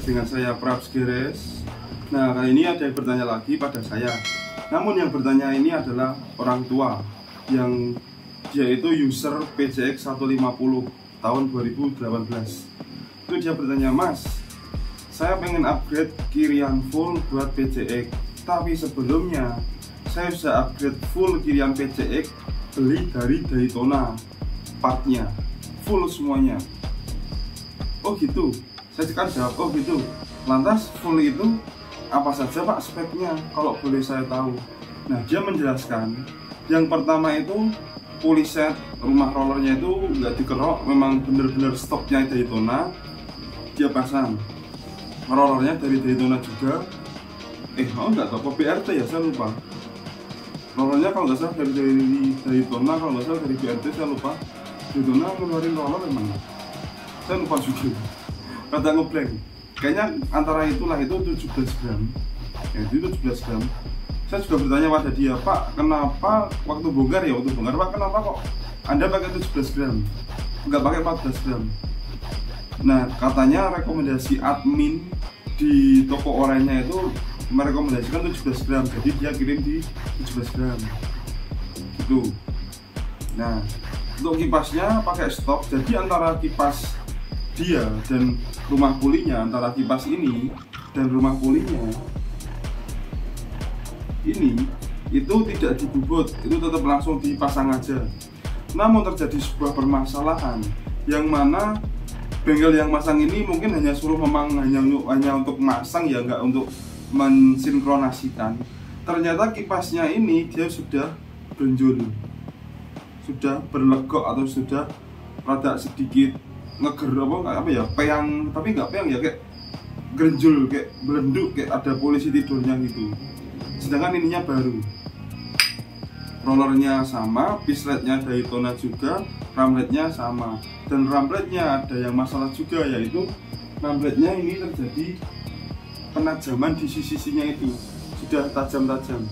dengan saya Prabs Geres. Nah, kali ini ada yang bertanya lagi pada saya. Namun yang bertanya ini adalah orang tua yang dia itu user PCX 150 tahun 2018. Itu dia bertanya, "Mas, saya pengen upgrade kirian full buat PCX, tapi sebelumnya saya bisa upgrade full kirian PCX beli dari Daytona, partnya full semuanya." Oh gitu, saya kan jawab, oh gitu. Lantas full itu apa saja Pak speknya, kalau boleh saya tahu? Nah, dia menjelaskan, yang pertama itu pulley set rumah rollernya itu nggak dikerok, memang bener-bener stoknya Daytona. Dia pasang rollernya dari Daytona juga. Nggak tahu, BRT ya, saya lupa. Rollernya kalau nggak salah dari Daytona, kalau nggak salah dari BRT, saya lupa. Daytona ngeluarin roller emang, saya lupa juga. Kata ngeblank. Kayaknya antara itulah, itu 17 gram. Ya, itu 17 gram. Saya juga bertanya pada dia, "Pak, kenapa waktu bongkar Pak, kenapa kok Anda pakai 17 gram? Nggak pakai 14 gram?" Nah, katanya rekomendasi admin di toko oranye itu merekomendasikan 17 gram. Jadi dia kirim di 17 gram. Gitu. Nah, untuk kipasnya pakai stok. Jadi antara kipas dia dan rumah pulinya, antara kipas ini dan rumah pulinya ini itu tidak dibubut, itu tetap langsung dipasang aja. Namun terjadi sebuah permasalahan yang mana bengkel yang masang ini mungkin hanya suruh memang hanya untuk masang ya, nggak untuk mensinkronasikan. Ternyata kipasnya ini dia sudah benjol, sudah berlegok atau sudah rada sedikit ngeger apa ya, peyang, tapi nggak peyang ya, kayak grenjul, kayak belenduk, kayak ada polisi tidurnya gitu. Sedangkan ininya baru, rollernya sama, pisletnya Daytona juga, ramletnya sama. Dan ramletnya ada yang masalah juga, yaitu ramletnya ini terjadi penajaman di sisi-sisinya, itu sudah tajam-tajam.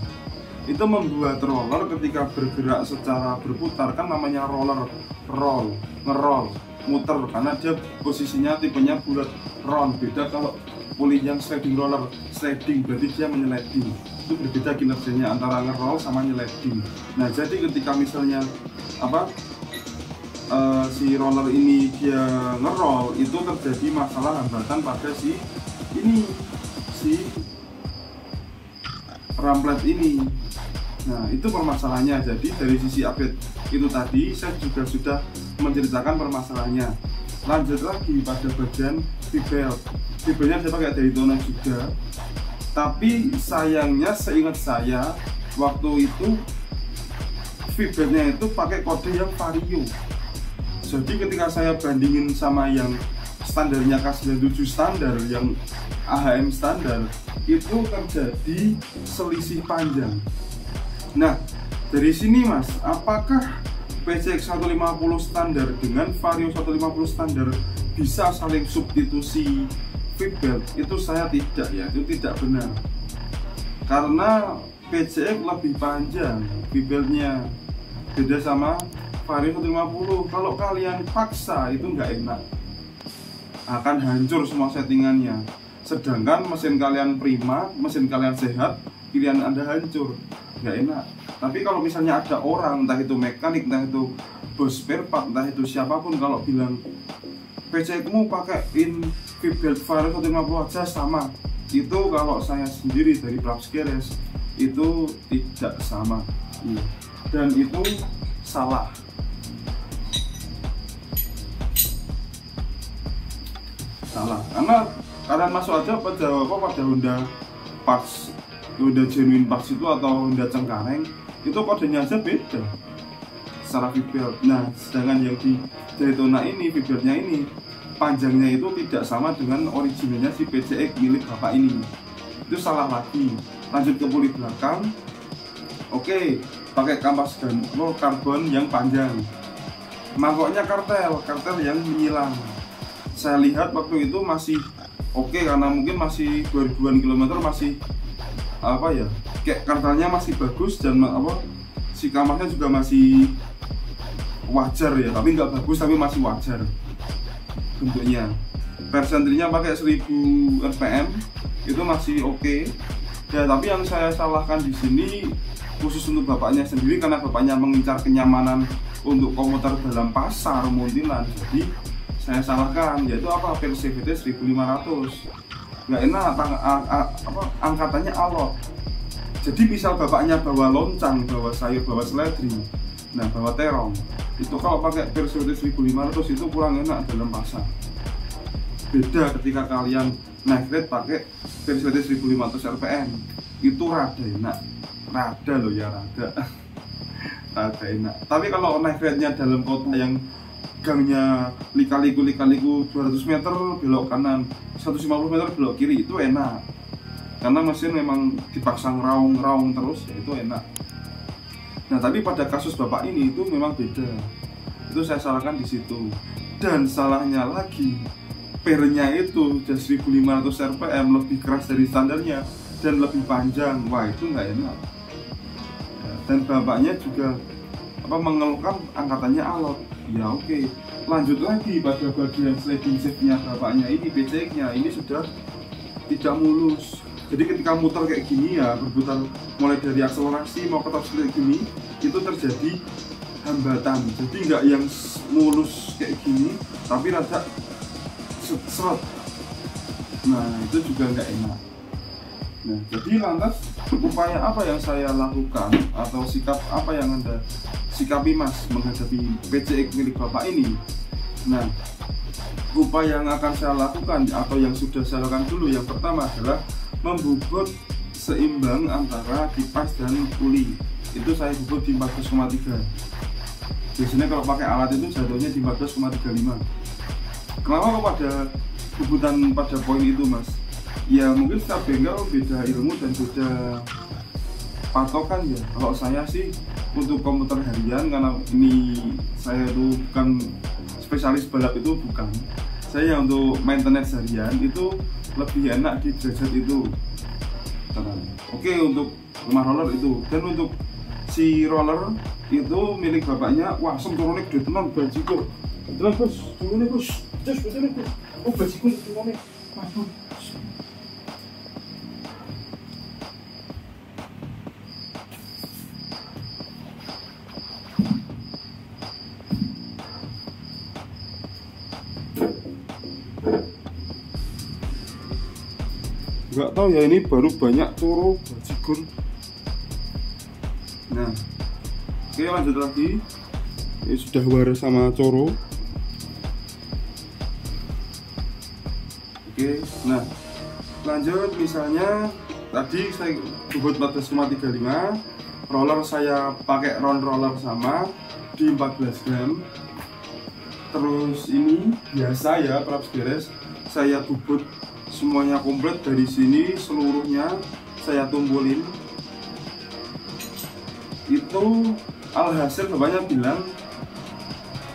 Itu membuat roller ketika bergerak secara berputar, kan namanya roller roll, ngerol, muter, karena dia posisinya tipenya bulat round. Beda kalau puli yang sliding roller, sliding berarti dia menyeleding. Itu berbeda kinerjanya antara ngerol sama nyeleding. Nah, jadi ketika misalnya si roller ini dia ngerol, itu terjadi masalah hambatan pada si ramplet ini. Nah, itu permasalahannya. Jadi dari sisi update itu tadi saya juga sudah menceritakan permasalahannya. Lanjut lagi pada bagian V-belt. V-beltnya saya pakai Daytona juga, tapi sayangnya seingat saya waktu itu V-beltnya itu pakai kode yang Vario. Jadi ketika saya bandingin sama yang standarnya K97 standar, yang AHM standar, itu terjadi selisih panjang. Nah, dari sini Mas, apakah PCX 150 standar dengan Vario 150 standar bisa saling substitusi V-belt? Itu saya tidak, ya, itu tidak benar. Karena PCX lebih panjang V-beltnya, beda sama Vario 150. Kalau kalian paksa itu nggak enak, akan hancur semua settingannya. Sedangkan mesin kalian prima, mesin kalian sehat, pilihan Anda hancur, nggak enak. Tapi kalau misalnya ada orang, entah itu mekanik, entah itu bos spare part, entah itu siapapun, kalau bilang PCX-mu pakaiin V-belt Vario 150 aja sama, itu kalau saya sendiri dari Prabs Geres itu tidak sama, dan itu salah. Karena kalian masuk aja pada Honda parts, Honda genuine parts itu, atau Honda Cengkareng, itu kodenya aja beda secara V-belt. Nah, sedangkan yang di Daytona ini, V-beltnya ini panjangnya itu tidak sama dengan originalnya si PCX milik bapak ini. Itu salah lagi. Lanjut ke puli belakang. Oke, pakai kampas karbon yang panjang. Mangkoknya kartel yang menyilang. Saya lihat waktu itu masih oke, karena mungkin masih 2000-an kilometer, masih kayak kartelnya masih bagus, dan si kamarnya juga masih wajar ya, tapi nggak bagus, tapi masih wajar bentuknya. persentrinya pakai 1000 rpm itu masih oke. Ya, tapi yang saya salahkan di sini khusus untuk bapaknya sendiri, karena bapaknya mengincar kenyamanan untuk komuter dalam pasar muntilan. Jadi saya salahkan, yaitu apa, PCVT 1500 nggak enak, angkatannya alot. Jadi misal bapaknya bawa loncang, bawa sayur, bawa seledri, nah bawa terong, itu kalau pakai PCVT 1500 itu kurang enak dalam pasar. Beda ketika kalian naik rate pakai PCVT 1500 rpm, itu rada enak, rada loh ya, rada enak. Tapi kalau naik rate-nya dalam kota yang gangnya lika-liku 200 meter belok kanan, 150 meter belok kiri, itu enak karena mesin memang dipaksa ngeraung terus, ya itu enak. Nah, tapi pada kasus bapak ini itu memang beda, itu saya salahkan di situ. Dan salahnya lagi, pernya itu udah 1500 rpm, lebih keras dari standarnya dan lebih panjang. Wah, itu nggak enak ya. Dan bapaknya juga mengeluhkan angkatannya alot. Ya oke. Lanjut lagi pada bagian sliding shift-nya bapaknya ini, PCX-nya ini sudah tidak mulus. Jadi ketika muter kayak gini ya, berputar mulai dari akselerasi mau ke top speed gini, itu terjadi hambatan. Jadi nggak yang mulus kayak gini, tapi rada seret. Nah, itu juga nggak enak. Nah, jadi lantas upaya apa yang saya lakukan atau sikap apa yang Anda sikapi Mas menghadapi PCX milik Bapak ini? Nah, upaya yang akan saya lakukan atau yang sudah saya lakukan dulu, yang pertama adalah membobot seimbang antara kipas dan puli. Itu saya bobot di 14,3. Biasanya kalau pakai alat itu jatuhnya di 14,35. Kenapa kok pada bobotan pada poin itu Mas? Ya mungkin setiap bengkel beda ilmu dan beda patokan ya. Kalau saya sih untuk komuter harian, karena ini saya itu bukan spesialis balap, itu bukan. Saya untuk maintenance harian itu lebih enak di derajat itu. Oke, untuk rumah roller itu. Dan untuk si roller itu milik bapaknya, wah semturunnya gede tenan, bajigur tenan bos, turunnya bos, terus betulnya bos, oh bajigur turunnya, waduh. Nggak tahu ya, ini baru banyak coro bajigur. Nah, oke lanjut lagi. Ini sudah waras sama coro. Oke, nah lanjut, misalnya tadi saya bobot 14,35, roller saya pakai round roller sama di 14 gram. Terus ini biasa ya, pelaps beres, saya bobot semuanya komplit dari sini, seluruhnya saya tumbulin. Itu alhasil bapaknya bilang,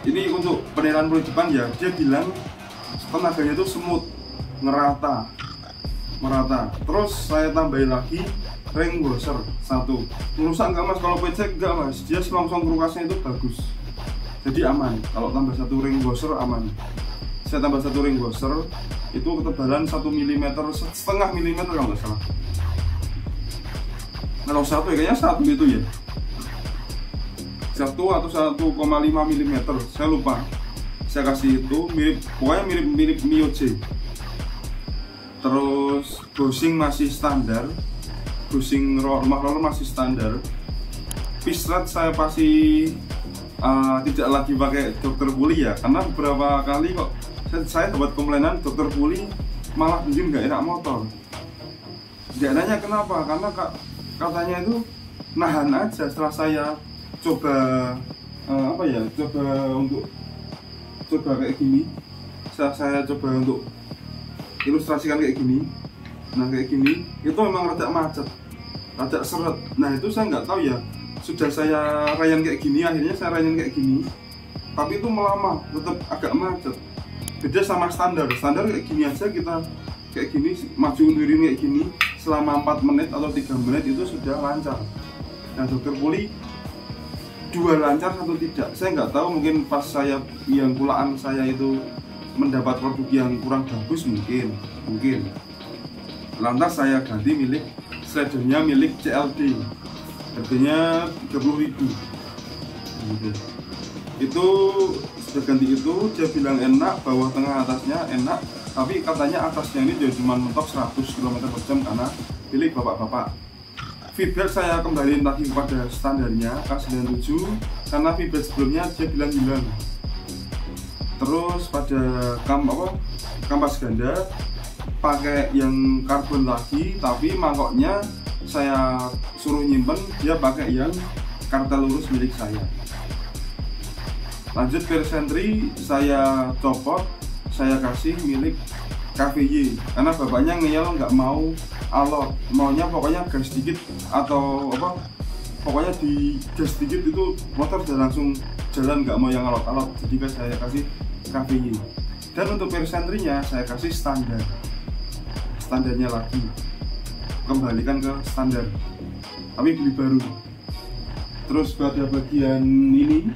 ini untuk peneran puli depan ya, dia bilang tenaganya itu semut, merata. Terus saya tambahin lagi ring washer 1. Merusak nggak Mas? Kalau PC nggak Mas, dia selongsong kerukasnya itu bagus, jadi aman. Kalau tambah 1 ring washer aman. Saya tambah 1 ring washer, itu ketebalan 1 mm, setengah mm kalau nggak salah. Kalau 1 ya, kayaknya 1 itu ya, 1 atau 1,5 mm, saya lupa. Saya kasih itu mirip, pokoknya mirip Mio J. Terus bushing masih standar, bushing rumah roller masih standar. Piston rod saya pasti tidak lagi pakai dokter puli ya, karena beberapa kali kok saya dapat komplainan dokter puli malah bikin nggak enak motor. Nggak nanya kenapa, karena katanya itu nahan aja. Setelah saya coba coba kayak gini, saya coba untuk ilustrasikan kayak gini. Nah kayak gini itu memang rada macet, rada seret. Nah itu saya nggak tahu ya, sudah saya rayan kayak gini, akhirnya saya rayan kayak gini, tapi itu melama, tetap agak macet. Beda sama standar kayak gini aja, kita kayak gini maju undurin kayak gini selama 4 menit atau 3 menit itu sudah lancar. Nah dokter puli 2 lancar 1 tidak, saya nggak tahu, mungkin pas saya yang kulaan saya itu mendapat produk yang kurang bagus mungkin. Lantas saya ganti slidernya milik CLD, harganya 30.000 gitu. Itu sudah ganti itu, dia bilang enak, bawah tengah atasnya enak, tapi katanya atasnya ini dia cuma mentok 100 km/jam karena milik bapak-bapak. Feedback saya kembaliin lagi kepada standarnya K97 karena feedback sebelumnya dia bilang hilang. Terus pada kampas ganda pakai yang karbon lagi, tapi mangkoknya saya suruh nyimpen, dia pakai yang kartel lurus milik saya. Lanjut persentri saya copot, saya kasih milik KVY karena bapaknya ngeyel nggak mau alot, maunya pokoknya gas sedikit atau pokoknya di gas sedikit itu motor udah langsung jalan, nggak mau yang alot-alot. Jadi saya kasih KVY. Dan untuk persentrinya saya kasih standarnya lagi, kembalikan ke standar tapi beli baru. Terus pada bagian ini,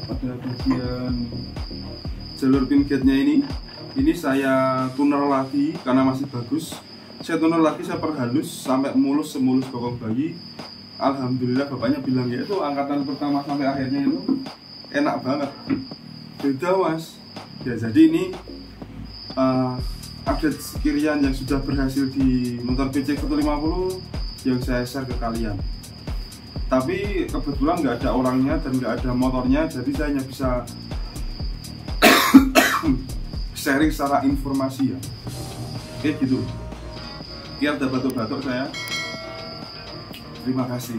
pada bagian jalur pin gate-nya ini saya tuner lagi karena masih bagus. Saya tuner lagi, saya perhalus sampai semulus bokong bayi. Alhamdulillah bapaknya bilang ya itu angkatan pertama sampai akhirnya itu enak banget. Beda mas. Ya jadi ini update sekirian yang sudah berhasil di motor PCX 150 yang saya share ke kalian. Tapi kebetulan nggak ada orangnya dan nggak ada motornya, jadi saya hanya bisa sharing secara informasi ya. Oke gitu. Biar ada batuk-batuk saya. Terima kasih.